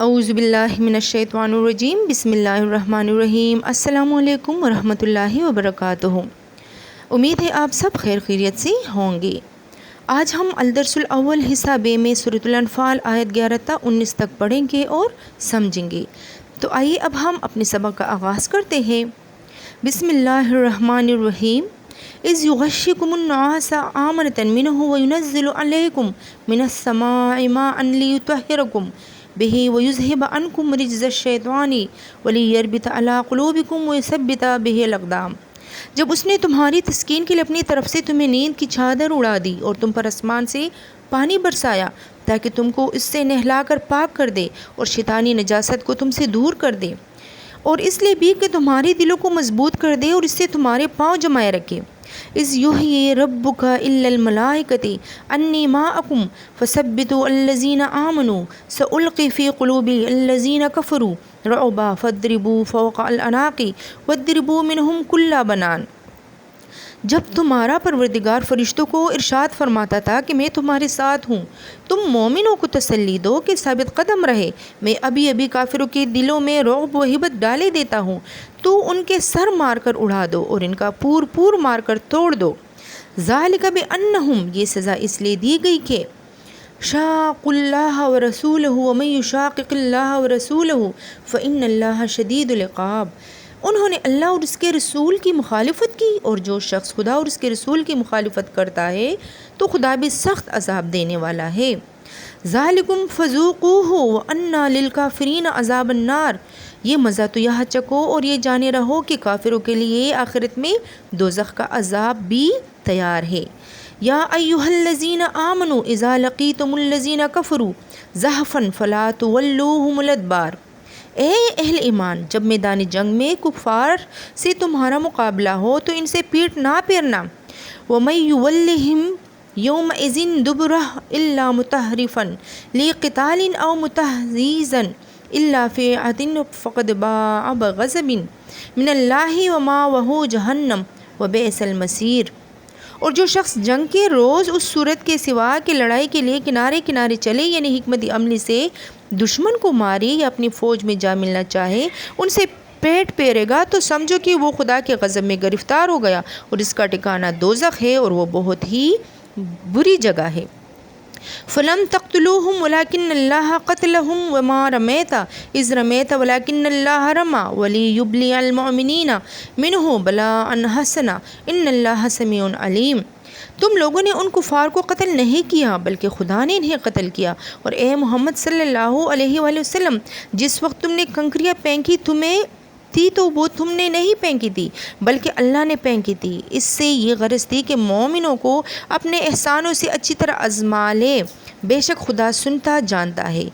اعوذ باللہ من الشیطان الرجیم بسم اللہ الرحمن الرحیم۔ السلام علیکم ورحمۃ اللہ وبرکاتہ۔ امید ہے آپ سب خیر خیریت سے ہوں گے۔ آج ہم الدرس الاول حصہ بے میں سورۃ الانفال آیت 11 تا 19 تک پڑھیں گے اور سمجھیں گے۔ تو آئیے اب ہم اپنے سبق کا آغاز کرتے ہیں۔ بسم اللہ الرحمن الرحیم۔ اذ یغشکم النعاس آمنۃ منہ وینزل علیکم من السماء ماء لیطہرکم بہ ویذہب عنکم رجز الشیطان ولیربط علی قلوبکم ویثبت بہ الاقدام۔ جب اس نے تمہاری تسکین کے لیے اپنی طرف سے تمہیں نیند کی چادر اڑا دی اور تم پر آسمان سے پانی برسایا تاکہ تم کو اس سے نہلا کر پاک کر دے اور شیطانی نجاست کو تم سے دور کر دے، اور اس لیے بھی کہ تمہارے دلوں کو مضبوط کر دے اور اس سے تمہارے پاؤں جمائے رکھے۔ اذ یحیی ربک الا الملائکۃ انی معکم فثبتوا الذین آمنوا سألقی فی قلوب الذین کفروا رعبا فاضربوا فوق الاعناق واضربوا منہم کل بنان۔ جب تمہارا پروردگار فرشتوں کو ارشاد فرماتا تھا کہ میں تمہارے ساتھ ہوں، تم مومنوں کو تسلی دو کہ ثابت قدم رہے، میں ابھی ابھی کافروں کے دلوں میں رعب و ہیبت ڈالے دیتا ہوں، تو ان کے سر مار کر اڑا دو اور ان کا پور پور مار کر توڑ دو۔ ذالک بانہم، یہ سزا اس لیے دی گئی کہ شاقوا اللہ ورسولہ ومن یشاقق اللہ ورسولہ فإن اللہ شدید العقاب۔ انہوں نے اللہ اور اس کے رسول کی مخالفت کی، اور جو شخص خدا اور اس کے رسول کی مخالفت کرتا ہے تو خدا بھی سخت عذاب دینے والا ہے۔ ذالکم فذوقوہ وان للکافرین عذاب النار۔ یہ مزہ تو یہاں چکو اور یہ جانے رہو کہ کافروں کے لیے آخرت میں دوزخ کا عذاب بھی تیار ہے۔ یا ایھا الذین آمنوا اذا لقیتم الذین کفروا زحفا فلا تولوہم الادبار۔ اے اہل ایمان، جب میدان جنگ میں کفار سے تمہارا مقابلہ ہو تو ان سے پیٹ نہ پھیرنا۔ وَمَن يُوَلِّهِمْ يَوْمَئِذٍ دُبُرَهُ إِلَّا مُتَحَرِّفًا لِقِتَالٍ أَوْ مُتَحَيِّزًا إِلَّا فِئَةٍ فَقَدْ بَاءَ بِغَضَبٍ مِّنَ اللَّهِ وَمَأْوَاهُ جَهَنَّمُ وَبِئْسَ الْمَصِيرُ۔ اور جو شخص جنگ کے روز اس صورت کے سوا کہ لڑائی کے لیے کنارے کنارے چلے، یعنی حکمت عملی سے دشمن کو مارے یا اپنی فوج میں جا ملنا چاہے، ان سے پیٹ پھیرے گا تو سمجھو کہ وہ خدا کے غضب میں گرفتار ہو گیا، اور اس کا ٹھکانہ دوزخ ہے اور وہ بہت ہی بری جگہ ہے۔ فَلَمْ تَقْتُلُوهُمْ وَلَكِنَّ اللَّهَ قَتَلَهُمْ وَمَا رَمَيْتَ إِذْ رَمَيْتَ وَلَكِنَّ اللَّهَ رَمَى وَلِيُبْلِيَ الْمُؤْمِنِينَ مِنْهُ بَلَاءً حَسَنًا إِنَّ اللَّهَ سَمِيعٌ عَلِيمٌ۔ تم لوگوں نے ان کفار کو قتل نہیں کیا بلکہ خدا نے انہیں قتل کیا، اور اے محمد صلی اللہ علیہ وآلہ وسلم، جس وقت تم نے کنکریاں پھینکی تمہیں تھی تو وہ تم نے نہیں پھینکی تھی بلکہ اللہ نے پھینکی تھی۔ اس سے یہ غرض تھی کہ مومنوں کو اپنے احسانوں سے اچھی طرح آزما لے، بے شک خدا سنتا جانتا ہے۔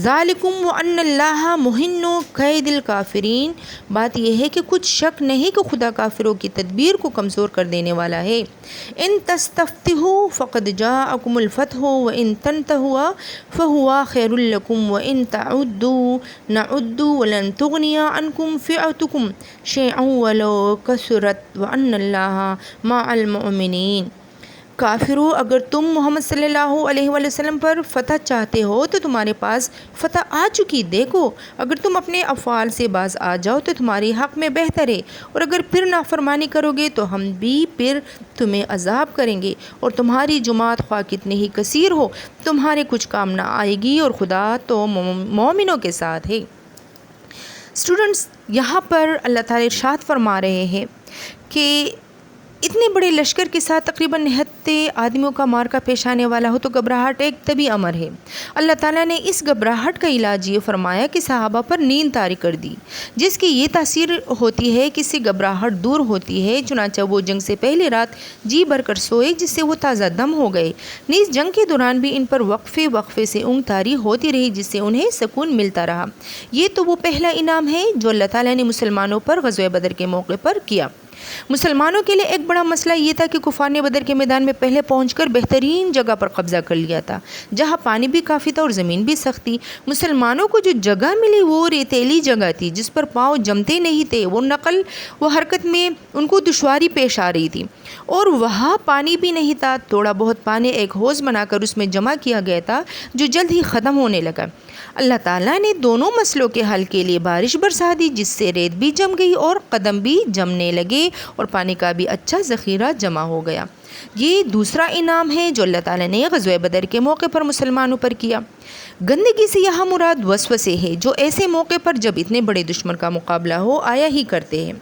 ذالکم وان اللہ محن کید الکافرین۔ بات یہ ہے کہ کچھ شک نہیں کہ خدا کافروں کی تدبیر کو کمزور کر دینے والا ہے۔ ان تستفتحوا فقد جاءکم الفتح وان تنتہوا فہو خیر لکم وان تعدوا نعد ولن تغنی عنکم فئتکم شیئا ولو کثرت وان اللہ مع المؤمنین۔ کافرو، اگر تم محمد صلی اللہ علیہ وآلہ وسلم پر فتح چاہتے ہو تو تمہارے پاس فتح آ چکی، دیکھو اگر تم اپنے افعال سے باز آ جاؤ تو تمہاری حق میں بہتر ہے، اور اگر پھر نافرمانی کرو گے تو ہم بھی پھر تمہیں عذاب کریں گے، اور تمہاری جماعت خواہ کتنی ہی کثیر ہو تمہارے کچھ کام نہ آئے گی، اور خدا تو مومنوں کے ساتھ ہے۔ اسٹوڈنٹس، یہاں پر اللہ تعالیٰ ارشاد فرما رہے ہیں کہ اتنے بڑے لشکر کے ساتھ تقریباً 79 آدمیوں کا مارکا پیش آنے والا ہو تو گھبراہٹ ایک طبعی امر ہے۔ اللہ تعالیٰ نے اس گھبراہٹ کا علاج یہ فرمایا کہ صحابہ پر نیند طاری کر دی، جس کی یہ تاثیر ہوتی ہے کہ اس سے گھبراہٹ دور ہوتی ہے، چنانچہ وہ جنگ سے پہلے رات جی بھر کر سوئے، جس سے وہ تازہ دم ہو گئے۔ نیز جنگ کے دوران بھی ان پر وقفے وقفے سے اونگ طاری ہوتی رہی، جس سے انہیں سکون ملتا رہا۔ یہ تو وہ پہلا انعام ہے جو اللہ تعالیٰ نے مسلمانوں پر غزوہ بدر کے موقع پر کیا۔ مسلمانوں کے لیے ایک بڑا مسئلہ یہ تھا کہ کفار نے بدر کے میدان میں پہلے پہنچ کر بہترین جگہ پر قبضہ کر لیا تھا، جہاں پانی بھی کافی تھا اور زمین بھی سخت تھی۔ مسلمانوں کو جو جگہ ملی وہ ریتیلی جگہ تھی جس پر پاؤں جمتے نہیں تھے، وہ نقل و حرکت میں ان کو دشواری پیش آ رہی تھی، اور وہاں پانی بھی نہیں تھا۔ تھوڑا بہت پانی ایک حوض بنا کر اس میں جمع کیا گیا تھا جو جلد ہی ختم ہونے لگا۔ اللہ تعالیٰ نے دونوں مسئلوں کے حل کے لیے بارش برسا دی، جس سے ریت بھی جم گئی اور قدم بھی جمنے لگے اور پانی کا بھی اچھا ذخیرہ جمع ہو گیا۔ یہ دوسرا انعام ہے جو اللہ تعالیٰ نے غزوہ بدر کے موقع پر مسلمانوں پر کیا۔ گندگی سے یہاں مراد وسوسے ہے جو ایسے موقع پر جب اتنے بڑے دشمن کا مقابلہ ہو آیا ہی کرتے ہیں۔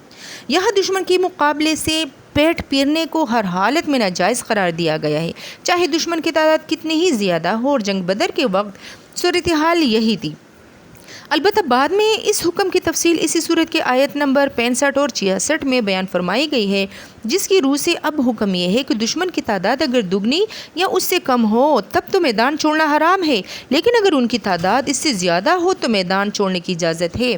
یہاں دشمن کے مقابلے سے پیٹ پیرنے کو ہر حالت میں ناجائز قرار دیا گیا ہے، چاہے دشمن کی تعداد کتنی ہی زیادہ ہو، اور جنگ بدر کے وقت صورتحال یہی تھی۔ البتہ بعد میں اس حکم کی تفصیل اسی صورت کے آیت نمبر 65 اور 66 میں بیان فرمائی گئی ہے، جس کی روح سے اب حکم یہ ہے کہ دشمن کی تعداد اگر دگنی یا اس سے کم ہو تب تو میدان چھوڑنا حرام ہے، لیکن اگر ان کی تعداد اس سے زیادہ ہو تو میدان چھوڑنے کی اجازت ہے۔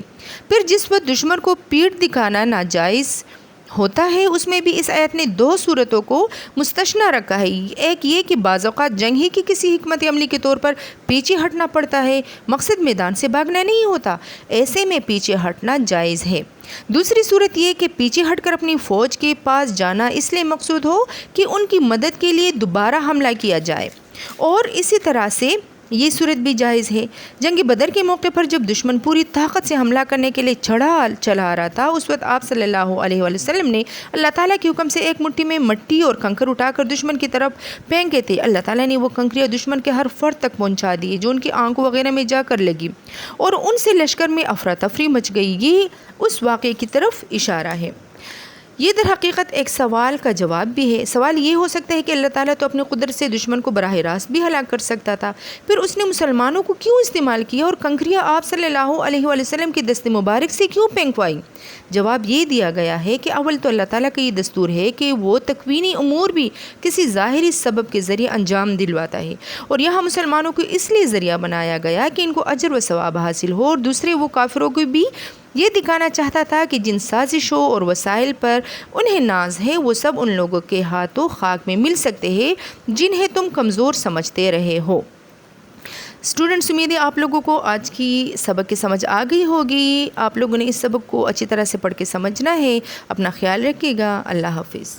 پھر جس وقت دشمن کو پیٹھ دکھانا ناجائز ہوتا ہے اس میں بھی اس آیت نے دو صورتوں کو مستثنیٰ رکھا ہے۔ ایک یہ کہ بعض اوقات جنگ ہی کی کسی حکمت عملی کے طور پر پیچھے ہٹنا پڑتا ہے، مقصد میدان سے بھاگنا نہیں ہوتا، ایسے میں پیچھے ہٹنا جائز ہے۔ دوسری صورت یہ کہ پیچھے ہٹ کر اپنی فوج کے پاس جانا اس لیے مقصود ہو کہ ان کی مدد کے لیے دوبارہ حملہ کیا جائے، اور اسی طرح سے یہ صورت بھی جائز ہے۔ جنگ بدر کے موقع پر جب دشمن پوری طاقت سے حملہ کرنے کے لیے چلا رہا تھا، اس وقت آپ صلی اللہ علیہ وسلم نے اللہ تعالیٰ کے حکم سے ایک مٹھی میں مٹی اور کنکر اٹھا کر دشمن کی طرف پھینکے تھے۔ اللہ تعالیٰ نے وہ کنکریاں دشمن کے ہر فرد تک پہنچا دی جو ان کی آنکھوں وغیرہ میں جا کر لگی، اور ان سے لشکر میں افراتفری مچ گئی۔ یہ اس واقعے کی طرف اشارہ ہے۔ یہ در حقیقت ایک سوال کا جواب بھی ہے۔ سوال یہ ہو سکتا ہے کہ اللہ تعالیٰ تو اپنی قدرت سے دشمن کو براہ راست بھی ہلاک کر سکتا تھا، پھر اس نے مسلمانوں کو کیوں استعمال کیا اور کنکریاں آپ صلی اللہ علیہ وسلم کے دست مبارک سے کیوں پھینکوائی؟ جواب یہ دیا گیا ہے کہ اول تو اللہ تعالیٰ کا یہ دستور ہے کہ وہ تکوینی امور بھی کسی ظاہری سبب کے ذریعے انجام دلواتا ہے، اور یہاں مسلمانوں کو اس لیے ذریعہ بنایا گیا کہ ان کو اجر و ثواب حاصل ہو، اور دوسرے وہ کافروں کو بھی یہ دکھانا چاہتا تھا کہ جن سازشوں اور وسائل پر انہیں ناز ہے وہ سب ان لوگوں کے ہاتھوں خاک میں مل سکتے ہیں جنہیں تم کمزور سمجھتے رہے ہو۔ اسٹوڈنٹس، امید ہے آپ لوگوں کو آج کی سبق کی سمجھ آ گئی ہوگی۔ آپ لوگوں نے اس سبق کو اچھی طرح سے پڑھ کے سمجھنا ہے۔ اپنا خیال رکھیے گا۔ اللہ حافظ۔